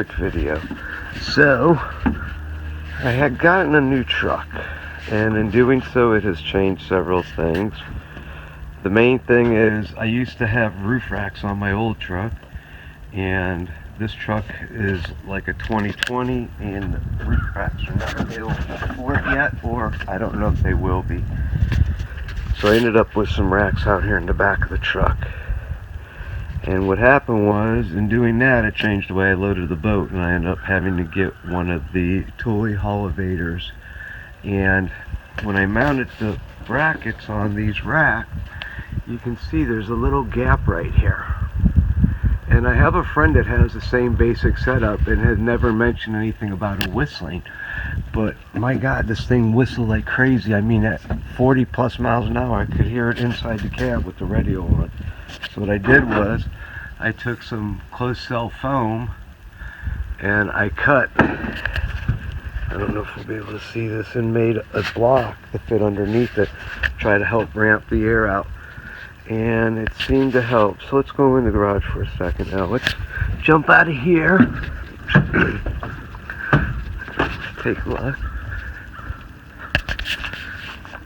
quick video. So, I had gotten a new truck, and in doing so it has changed several things. The main thing is I used to have roof racks on my old truck, and this truck is like a 2020 and the roof racks are not available for it yet, or I don't know if they will be. So I ended up with some racks out here in the back of the truck. And what happened was, in doing that, it changed the way I loaded the boat, and I ended up having to get one of the Thule Hullavators. And when I mounted the brackets on these racks, you can see there's a little gap right here. And I have a friend that has the same basic setup and had never mentioned anything about it whistling. But my God, this thing whistled like crazy. I mean, at 40 plus miles an hour, I could hear it inside the cab with the radio on. So what I did was, I took some closed cell foam and I cut, I don't know if we'll be able to see this, and made a block to fit underneath it, try to help ramp the air out. And it seemed to help. So let's go in the garage for a second now. Let's jump out of here. Take a look.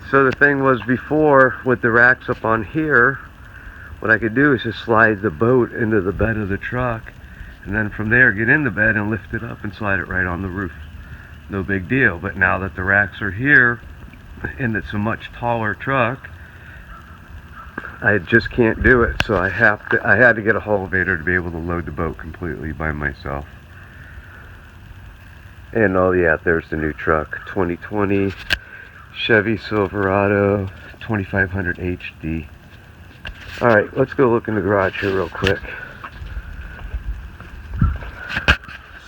So the thing was, before, with the racks up on here, what I could do is just slide the boat into the bed of the truck, and then from there get in the bed and lift it up and slide it right on the roof. No big deal. But now that the racks are here and it's a much taller truck, I just can't do it. So I had to get a Hullavator to be able to load the boat completely by myself. And oh yeah, there's the new truck, 2020 Chevy Silverado 2500 HD. Alright, let's go look in the garage here real quick.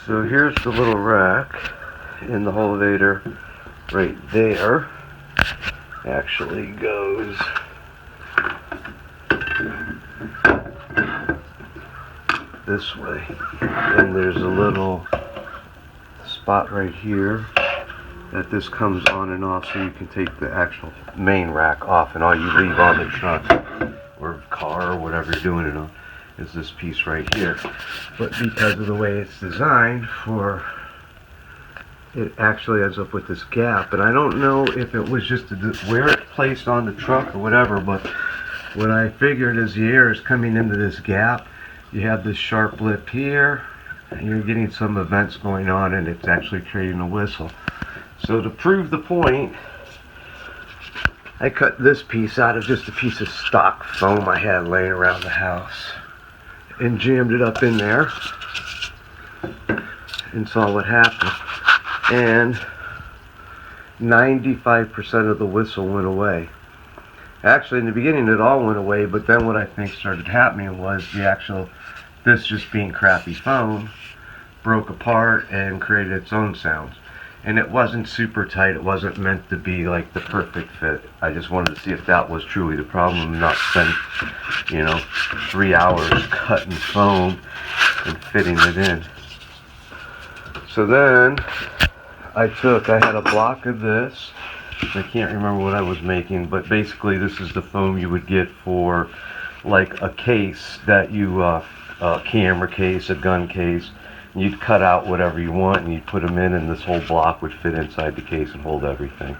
So here's the little rack in the Hullavator right there. Actually goes this way. And there's a little spot right here that this comes on and off, so you can take the actual main rack off, and all you leave on the truck or car or whatever you're doing it on is this piece right here. But because of the way it's designed, for it actually ends up with this gap, and I don't know if it was just where it's placed on the truck or whatever, but what I figured is the air is coming into this gap. You have this sharp lip here, and you're getting some events going on, and it's actually creating a whistle. So to prove the point, I cut this piece out of just a piece of stock foam I had laying around the house and jammed it up in there and saw what happened. And 95% of the whistle went away. Actually, in the beginning it all went away, but then what I think started happening was this just being crappy foam broke apart and created its own sounds. And it wasn't super tight. It wasn't meant to be like the perfect fit. I just wanted to see if that was truly the problem, not spend 3 hours cutting foam and fitting it in. So then I had a block of this. I can't remember what I was making, but basically this is the foam you would get for like a case that you, a camera case, a gun case. You'd cut out whatever you want and you'd put them in, and this whole block would fit inside the case and hold everything.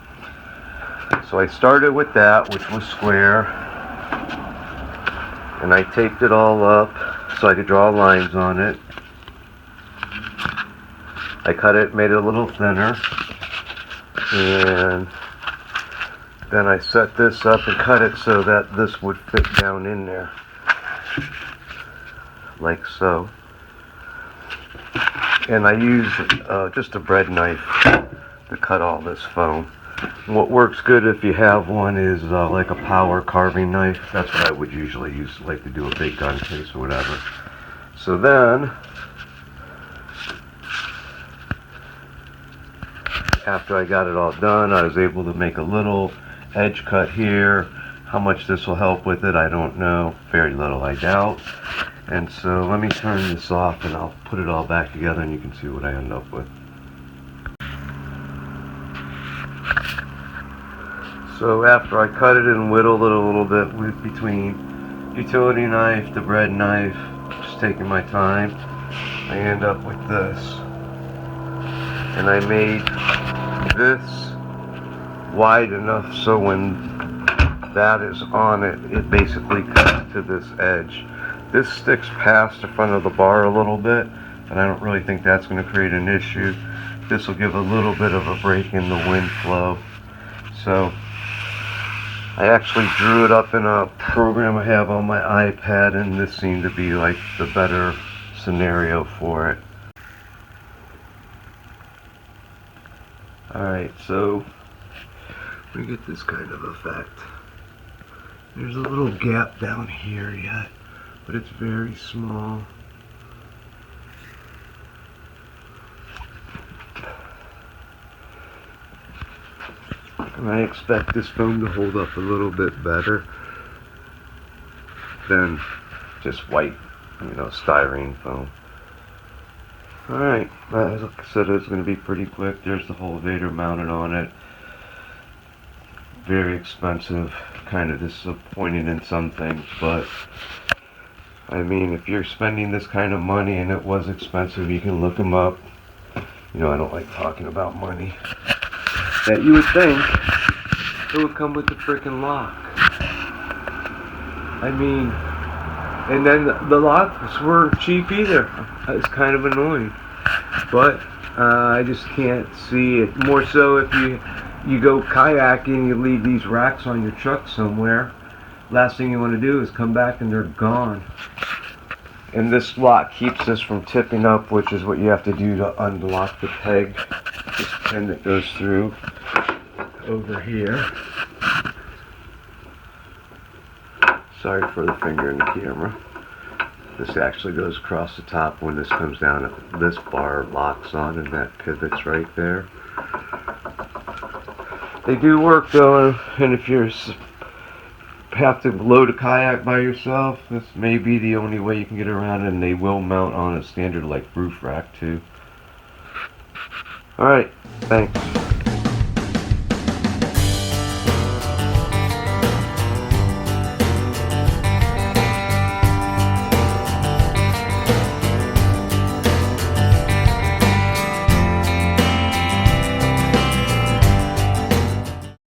So I started with that, which was square, and I taped it all up so I could draw lines on it. I cut it, made it a little thinner, and then I set this up and cut it so that this would fit down in there, like so. And I used just a bread knife to cut all this foam. And what works good if you have one is like a power carving knife. That's what I would usually use, like to do a big gun case or whatever. So then, after I got it all done, I was able to make a little edge cut here. How much this will help with it, I don't know. Very little, I doubt. And so let me turn this off and I'll put it all back together and you can see what I end up with. So after I cut it and whittled it a little bit with between utility knife, the bread knife, just taking my time, I end up with this. And I made this wide enough so when that is on it, it basically cuts to this edge. This sticks past the front of the bar a little bit, and I don't really think that's going to create an issue. This will give a little bit of a break in the wind flow. So I actually drew it up in a program I have on my iPad, and this seemed to be like the better scenario for it. Alright, so we get this kind of effect. There's a little gap down here yet, but it's very small. And I expect this foam to hold up a little bit better than just white, styrene foam. Alright, as I said, it's going to be pretty quick. There's the Hullavator mounted on it. Very expensive, kind of disappointing in some things, but I mean, if you're spending this kind of money and it was expensive, you can look them up. I don't like talking about money. That you would think it would come with the freaking lock. I mean, and then the locks weren't cheap either. It's kind of annoying, but I just can't see it. More so if you go kayaking, you leave these racks on your truck somewhere. Last thing you want to do is come back and they're gone. And this lock keeps this from tipping up, which is what you have to do to unlock the peg. This pin that goes through over here. Sorry for the finger in the camera. This actually goes across the top. When this comes down, this bar locks on and that pivots right there. They do work though, and if you have to load a kayak by yourself, this may be the only way you can get around it, and they will mount on a standard like roof rack too. Alright, thanks.